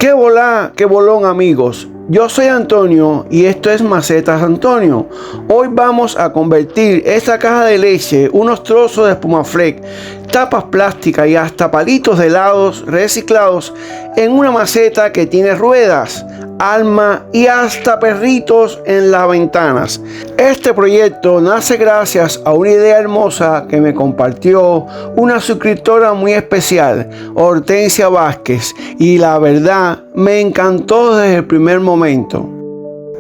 ¡Qué volá, qué bolón, amigos! Yo soy Antonio y esto es Macetas Antonio. Hoy vamos a convertir esta caja de leche, unos trozos de Espumaflex, tapas plásticas y hasta palitos de helados reciclados en una maceta que tiene ruedas, alma y hasta perritos en las ventanas. Este proyecto nace gracias a una idea hermosa que me compartió una suscriptora muy especial, Hortensia Vázquez, y la verdad me encantó desde el primer momento.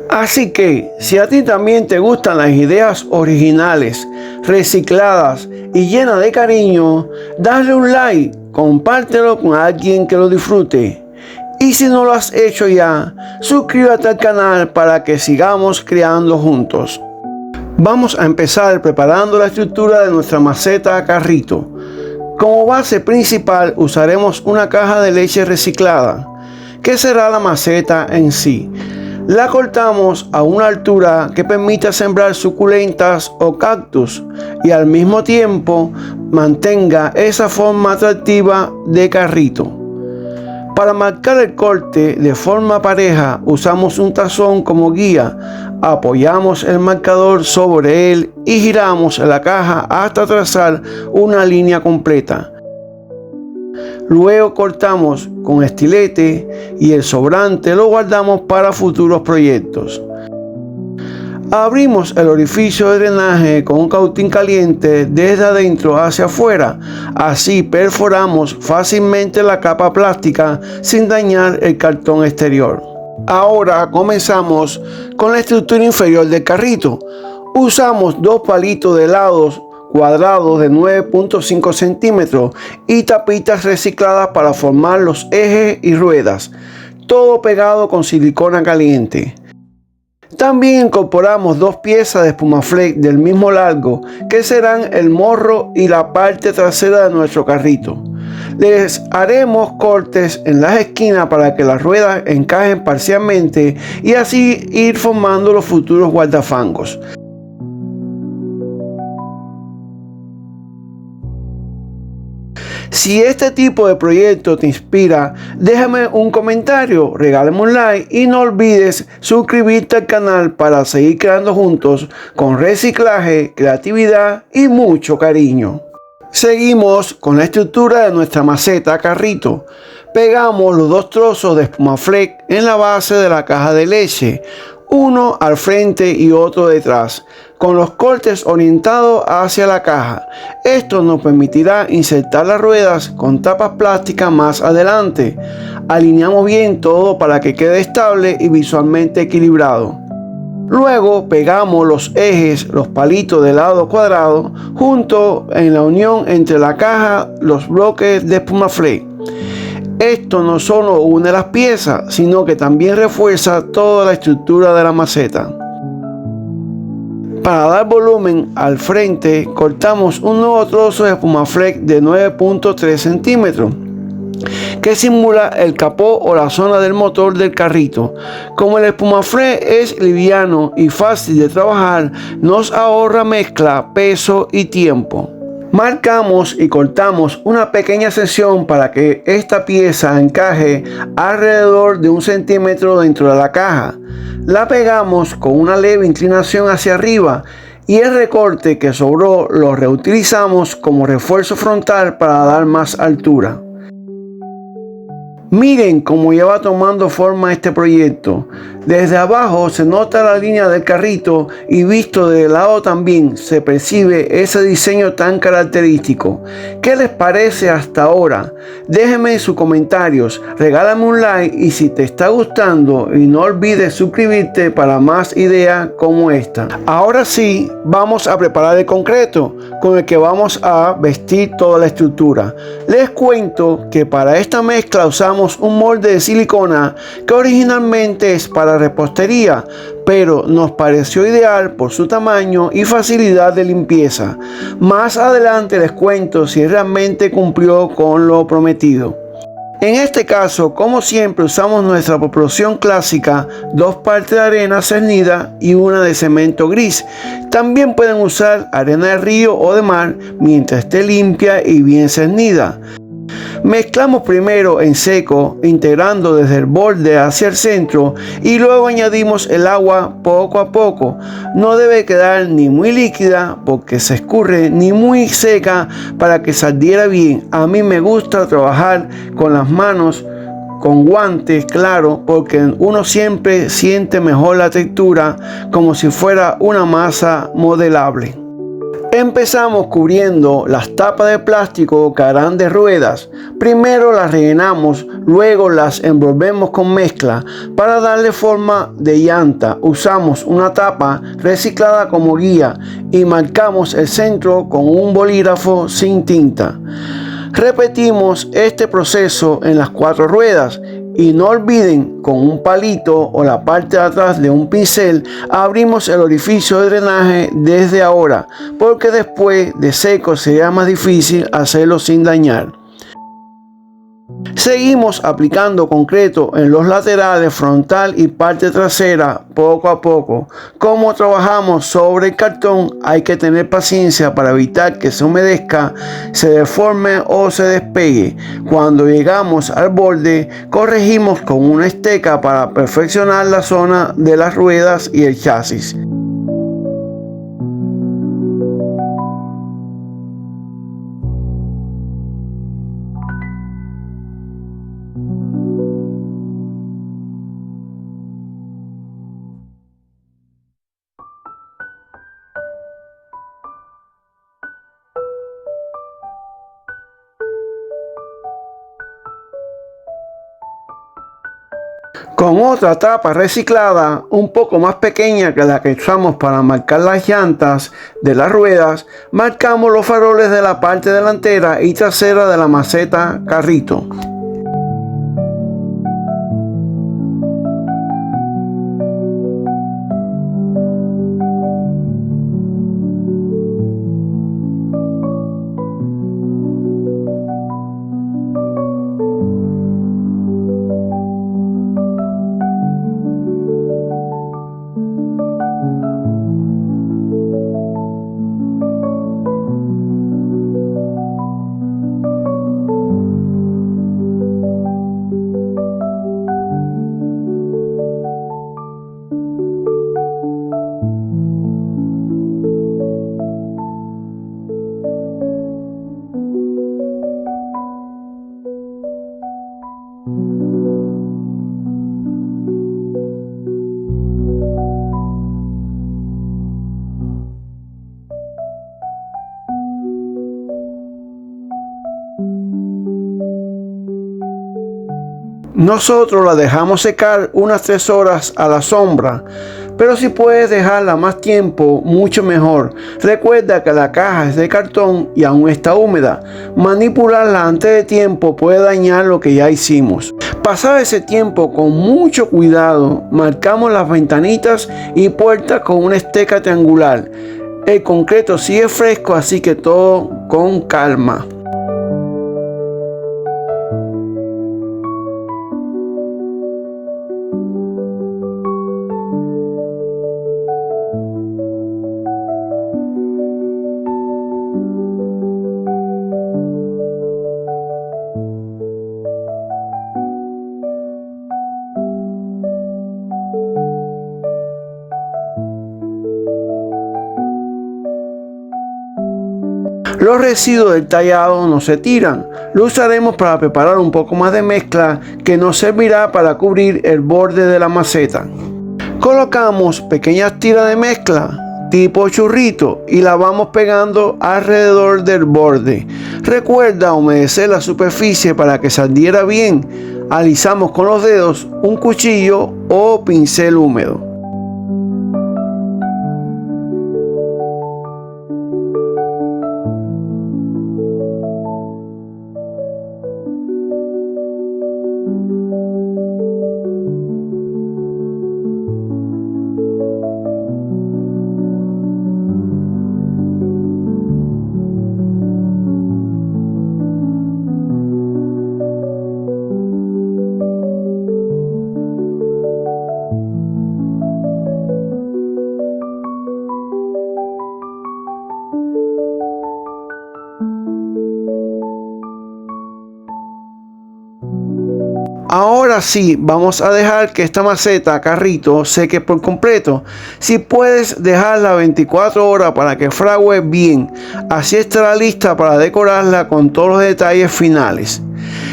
Así que, si a ti también te gustan las ideas originales, recicladas y llenas de cariño, dale un like, compártelo con alguien que lo disfrute. Y si no lo has hecho ya, suscríbete al canal para que sigamos creando juntos. Vamos a empezar preparando la estructura de nuestra maceta carrito. Como base principal usaremos una caja de leche reciclada, que será la maceta en sí. La cortamos a una altura que permita sembrar suculentas o cactus y al mismo tiempo mantenga esa forma atractiva de carrito. Para marcar el corte de forma pareja usamos un tazón como guía, apoyamos el marcador sobre él y giramos la caja hasta trazar una línea completa. Luego cortamos con estilete y el sobrante lo guardamos para futuros proyectos. Abrimos el orificio de drenaje con un cautín caliente desde adentro hacia afuera. Así perforamos fácilmente la capa plástica sin dañar el cartón exterior. Ahora comenzamos con la estructura inferior del carrito. Usamos dos palitos de helados cuadrados de 9.5 centímetros y tapitas recicladas para formar los ejes y ruedas, todo pegado con silicona caliente. También incorporamos dos piezas de Espumaflex del mismo largo que serán el morro y la parte trasera de nuestro carrito. Les haremos cortes en las esquinas para que las ruedas encajen parcialmente y así ir formando los futuros guardafangos. Si este tipo de proyecto te inspira, déjame un comentario, regálame un like y no olvides suscribirte al canal para seguir creando juntos con reciclaje, creatividad y mucho cariño. Seguimos con la estructura de nuestra maceta carrito. Pegamos los dos trozos de Espumaflex en la base de la caja de leche, uno al frente y otro detrás, con los cortes orientados hacia la caja. Esto nos permitirá insertar las ruedas con tapas plásticas más adelante. Alineamos bien todo para que quede estable y visualmente equilibrado. Luego pegamos los ejes, los palitos de lado cuadrado, junto en la unión entre la caja, los bloques de Espumaflex. Esto no solo une las piezas, sino que también refuerza toda la estructura de la maceta. Para dar volumen al frente, cortamos un nuevo trozo de Espumaflex de 9.3 centímetros, que simula el capó o la zona del motor del carrito. Como el Espumaflex es liviano y fácil de trabajar, nos ahorra mezcla, peso y tiempo. Marcamos y cortamos una pequeña sección para que esta pieza encaje alrededor de 1 centímetro dentro de la caja. La pegamos con una leve inclinación hacia arriba y el recorte que sobró lo reutilizamos como refuerzo frontal para dar más altura. Miren cómo ya va tomando forma este proyecto. Desde abajo se nota la línea del carrito y visto de lado también se percibe ese diseño tan característico. ¿Qué les parece hasta ahora? Déjenme sus comentarios, regálame un like y si te está gustando y no olvides suscribirte para más ideas como esta. Ahora sí, vamos a preparar el concreto con el que vamos a vestir toda la estructura. Les cuento que para esta mezcla usamos un molde de silicona que originalmente es para repostería, pero nos pareció ideal por su tamaño y facilidad de limpieza. Más adelante les cuento si realmente cumplió con lo prometido. En este caso, como siempre, usamos nuestra proporción clásica, 2 partes de arena cernida y una de cemento gris. También pueden usar arena de río o de mar mientras esté limpia y bien cernida. Mezclamos primero en seco, integrando desde el borde hacia el centro, y luego añadimos el agua poco a poco. No debe quedar ni muy líquida porque se escurre, ni muy seca para que se adhiera bien. A mí me gusta trabajar con las manos con guantes, claro, porque uno siempre siente mejor la textura, como si fuera una masa modelable. Empezamos cubriendo las tapas de plástico que harán de ruedas. Primero las rellenamos, luego las envolvemos con mezcla. Para darle forma de llanta, usamos una tapa reciclada como guía y marcamos el centro con un bolígrafo sin tinta. Repetimos este proceso en las 4 ruedas y no olviden, con un palito o la parte de atrás de un pincel abrimos el orificio de drenaje desde ahora, porque después de seco sería más difícil hacerlo sin dañar. Seguimos aplicando concreto en los laterales, frontal y parte trasera poco a poco. Como trabajamos sobre el cartón, hay que tener paciencia para evitar que se humedezca, se deforme o se despegue. Cuando llegamos al borde, corregimos con una esteca para perfeccionar la zona de las ruedas y el chasis. Con otra tapa reciclada, un poco más pequeña que la que usamos para marcar las llantas de las ruedas, marcamos los faroles de la parte delantera y trasera de la maceta carrito. Nosotros la dejamos secar unas 3 horas a la sombra, pero si puedes dejarla más tiempo, mucho mejor. Recuerda que la caja es de cartón y aún está húmeda. Manipularla antes de tiempo puede dañar lo que ya hicimos. Pasado ese tiempo, con mucho cuidado, marcamos las ventanitas y puertas con una esteca triangular. El concreto sigue fresco, así que todo con calma. Los residuos del tallado no se tiran, lo usaremos para preparar un poco más de mezcla que nos servirá para cubrir el borde de la maceta. Colocamos pequeñas tiras de mezcla tipo churrito y la vamos pegando alrededor del borde. Recuerda humedecer la superficie para que se adhiera bien. Alisamos con los dedos un cuchillo o pincel húmedo. Ahora sí, vamos a dejar que esta maceta carrito seque por completo. Si puedes dejarla 24 horas para que fragüe bien, así estará lista para decorarla con todos los detalles finales.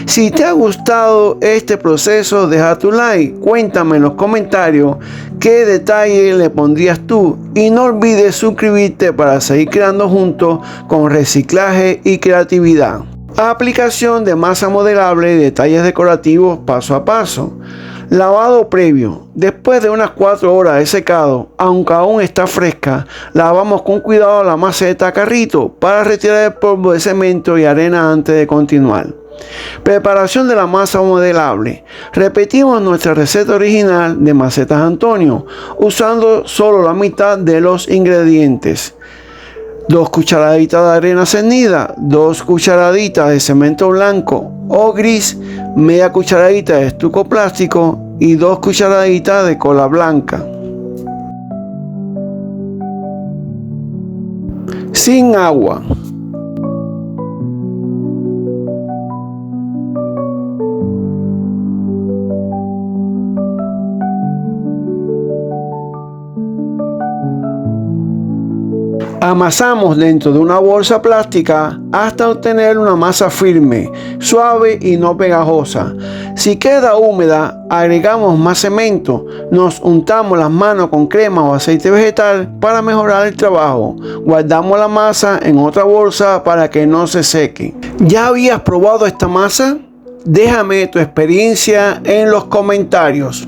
Si te ha gustado este proceso, deja tu like, cuéntame en los comentarios qué detalle le pondrías tú y no olvides suscribirte para seguir creando juntos con reciclaje y creatividad. Aplicación de masa modelable y detalles decorativos paso a paso. Lavado previo. Después de unas 4 horas de secado, aunque aún está fresca, lavamos con cuidado la maceta carrito para retirar el polvo de cemento y arena antes de continuar. Preparación de la masa modelable. Repetimos nuestra receta original de macetas Antonio, usando solo la mitad de los ingredientes. 2 cucharaditas de arena cernida, 2 cucharaditas de cemento blanco o gris, media cucharadita de estuco plástico y 2 cucharaditas de cola blanca. Sin agua. Amasamos dentro de una bolsa plástica hasta obtener una masa firme, suave y no pegajosa. Si queda húmeda, agregamos más cemento. Nos untamos las manos con crema o aceite vegetal para mejorar el trabajo. Guardamos la masa en otra bolsa para que no se seque. ¿Ya habías probado esta masa? Déjame tu experiencia en los comentarios.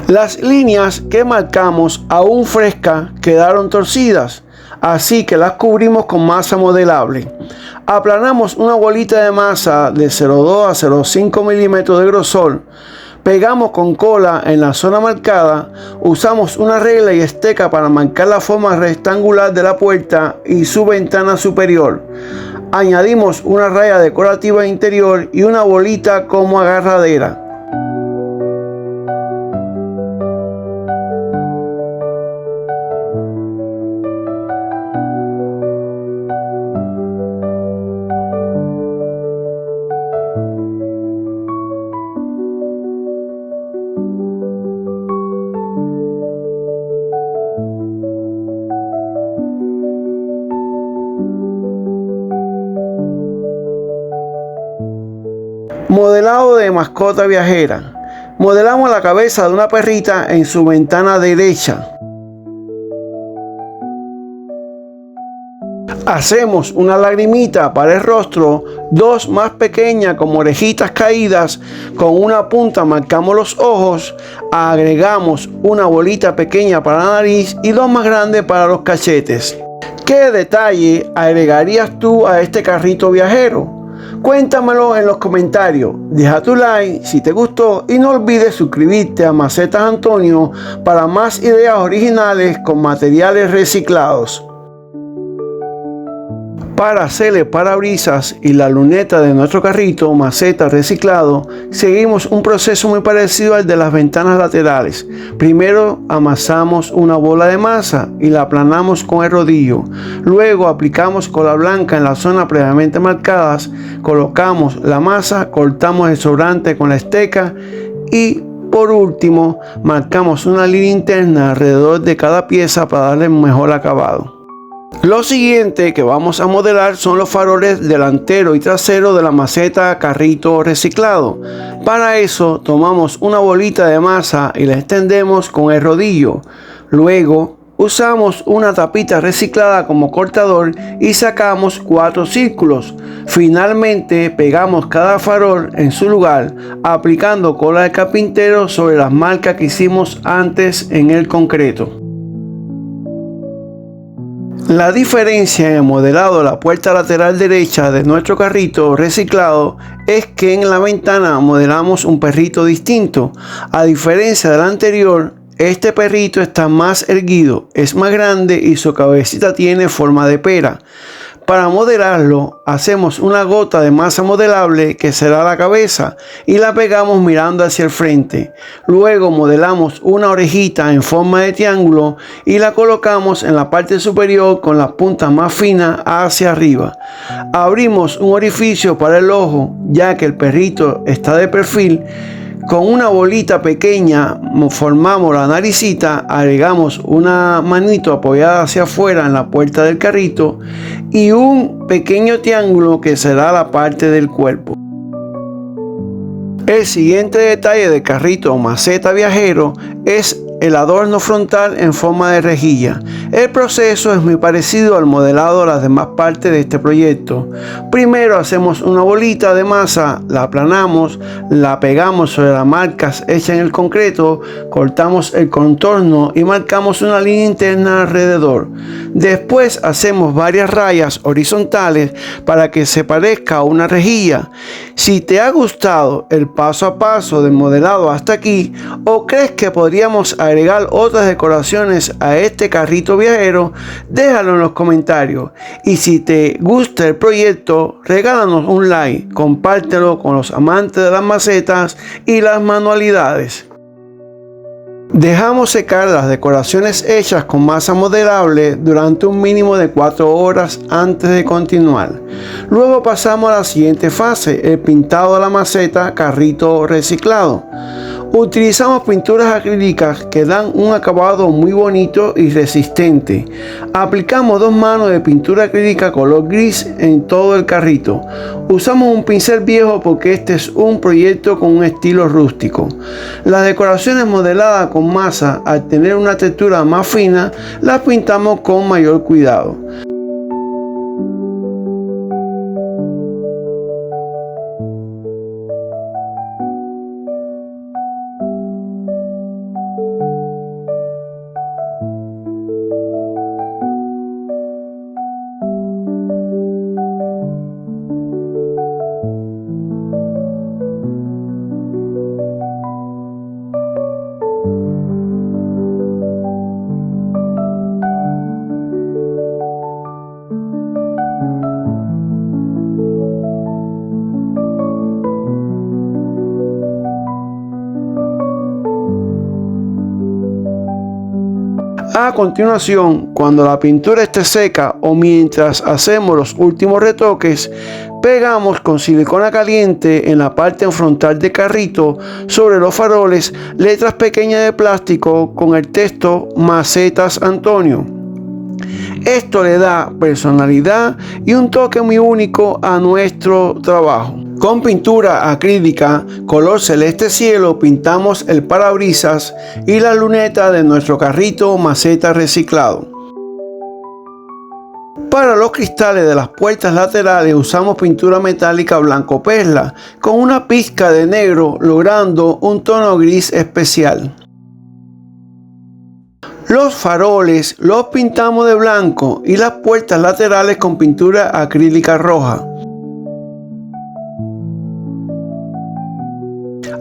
Las líneas que marcamos aún frescas quedaron torcidas, así que las cubrimos con masa modelable. Aplanamos una bolita de masa de 0,2 a 0,5 milímetros de grosor. Pegamos con cola en la zona marcada. Usamos una regla y esteca para marcar la forma rectangular de la puerta y su ventana superior. Añadimos una raya decorativa interior y una bolita como agarradera. Modelado de mascota viajera. Modelamos la cabeza de una perrita en su ventana derecha. Hacemos una lagrimita para el rostro, 2 más pequeñas como orejitas caídas. Con una punta marcamos los ojos. Agregamos una bolita pequeña para la nariz y 2 más grandes para los cachetes. ¿Qué detalle agregarías tú a este carrito viajero? Cuéntamelo en los comentarios, deja tu like si te gustó y no olvides suscribirte a Macetas Antonio para más ideas originales con materiales reciclados. Para hacer el parabrisas y la luneta de nuestro carrito maceta reciclado, seguimos un proceso muy parecido al de las ventanas laterales. Primero amasamos una bola de masa y la aplanamos con el rodillo. Luego aplicamos cola blanca en la zona previamente marcadas, colocamos la masa, cortamos el sobrante con la esteca y por último marcamos una línea interna alrededor de cada pieza para darle un mejor acabado. Lo siguiente que vamos a modelar son los faroles delantero y trasero de la maceta carrito reciclado. Para eso tomamos una bolita de masa y la extendemos con el rodillo. Luego usamos una tapita reciclada como cortador y sacamos 4 círculos. Finalmente pegamos cada farol en su lugar aplicando cola de carpintero sobre las marcas que hicimos antes en el concreto. La diferencia en el modelado de la puerta lateral derecha de nuestro carrito reciclado es que en la ventana modelamos un perrito distinto. A diferencia del anterior, este perrito está más erguido, es más grande y su cabecita tiene forma de pera. Para modelarlo, hacemos una gota de masa modelable que será la cabeza y la pegamos mirando hacia el frente. Luego modelamos una orejita en forma de triángulo y la colocamos en la parte superior con las puntas más finas hacia arriba. Abrimos un orificio para el ojo, ya que el perrito está de perfil. Con una bolita pequeña formamos la naricita, agregamos una manito apoyada hacia afuera en la puerta del carrito y un pequeño triángulo que será la parte del cuerpo. El siguiente detalle del carrito o maceta viajero es el adorno frontal en forma de rejilla. El proceso es muy parecido al modelado de las demás partes de este proyecto. Primero hacemos una bolita de masa, la aplanamos, la pegamos sobre las marcas hechas en el concreto, cortamos el contorno y marcamos una línea interna alrededor. Después hacemos varias rayas horizontales para que se parezca a una rejilla. Si te ha gustado el paso a paso del modelado hasta aquí, o crees que podríamos agregar otras decoraciones a este carrito viajero, déjalo en los comentarios. Y si te gusta el proyecto, regálanos un like, compártelo con los amantes de las macetas y las manualidades. Dejamos secar las decoraciones hechas con masa modelable durante un mínimo de 4 horas antes de continuar. Luego pasamos a la siguiente fase, el pintado de la maceta carrito reciclado. Utilizamos pinturas acrílicas que dan un acabado muy bonito y resistente. Aplicamos 2 manos de pintura acrílica color gris en todo el carrito. Usamos un pincel viejo porque este es un proyecto con un estilo rústico. Las decoraciones modeladas con masa, al tener una textura más fina, las pintamos con mayor cuidado. A continuación, cuando la pintura esté seca o mientras hacemos los últimos retoques, pegamos con silicona caliente en la parte frontal del carrito sobre los faroles letras pequeñas de plástico con el texto Macetas Antonio. Esto le da personalidad y un toque muy único a nuestro trabajo. Con pintura acrílica color celeste cielo pintamos el parabrisas y la luneta de nuestro carrito maceta reciclado. Para los cristales de las puertas laterales usamos pintura metálica blanco perla con una pizca de negro, logrando un tono gris especial. Los faroles los pintamos de blanco y las puertas laterales con pintura acrílica roja.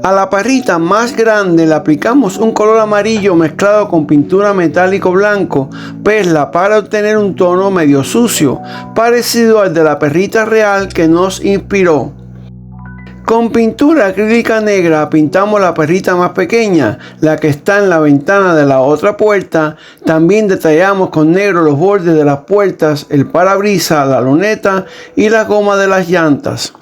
A la parrita más grande le aplicamos un color amarillo mezclado con pintura metálico blanco perla para obtener un tono medio sucio, parecido al de la perrita real que nos inspiró. Con pintura acrílica negra pintamos la perrita más pequeña, la que está en la ventana de la otra puerta. También detallamos con negro los bordes de las puertas, el parabrisas, la luneta y la goma de las llantas.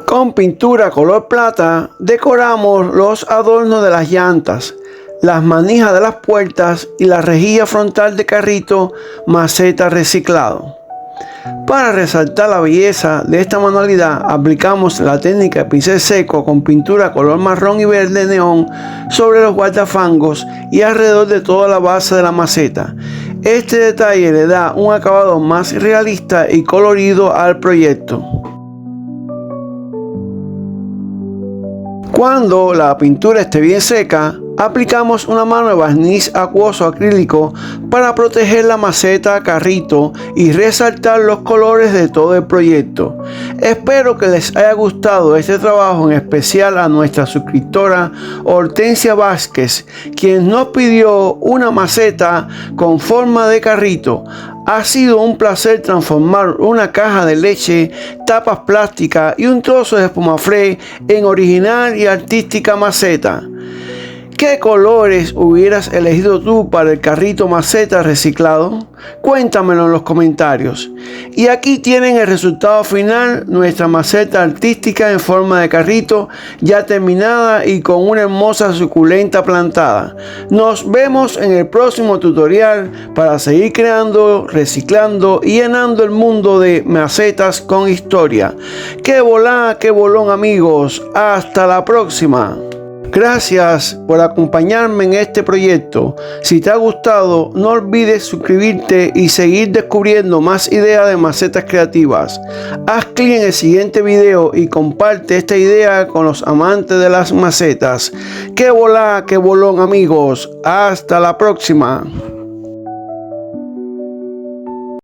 Con pintura color plata decoramos los adornos de las llantas, las manijas de las puertas y la rejilla frontal de carrito maceta reciclado. Para resaltar la belleza de esta manualidad, aplicamos la técnica de pincel seco con pintura color marrón y verde neón sobre los guardafangos y alrededor de toda la base de la maceta. Este detalle le da un acabado más realista y colorido al proyecto. Cuando la pintura esté bien seca, aplicamos una mano de barniz acuoso acrílico para proteger la maceta carrito y resaltar los colores de todo el proyecto. Espero que les haya gustado este trabajo, en especial a nuestra suscriptora Hortensia Vázquez, quien nos pidió una maceta con forma de carrito. Ha sido un placer transformar una caja de leche, tapas plásticas y un trozo de espumaflé en original y artística maceta. ¿Qué colores hubieras elegido tú para el carrito maceta reciclado? Cuéntamelo en los comentarios. Y aquí tienen el resultado final, nuestra maceta artística en forma de carrito, ya terminada y con una hermosa suculenta plantada. Nos vemos en el próximo tutorial para seguir creando, reciclando y llenando el mundo de macetas con historia. ¡Qué volá, qué bolón, amigos! ¡Hasta la próxima! Gracias por acompañarme en este proyecto. Si te ha gustado, no olvides suscribirte y seguir descubriendo más ideas de macetas creativas. Haz clic en el siguiente video y comparte esta idea con los amantes de las macetas. ¡Qué volá, qué bolón, amigos! ¡Hasta la próxima!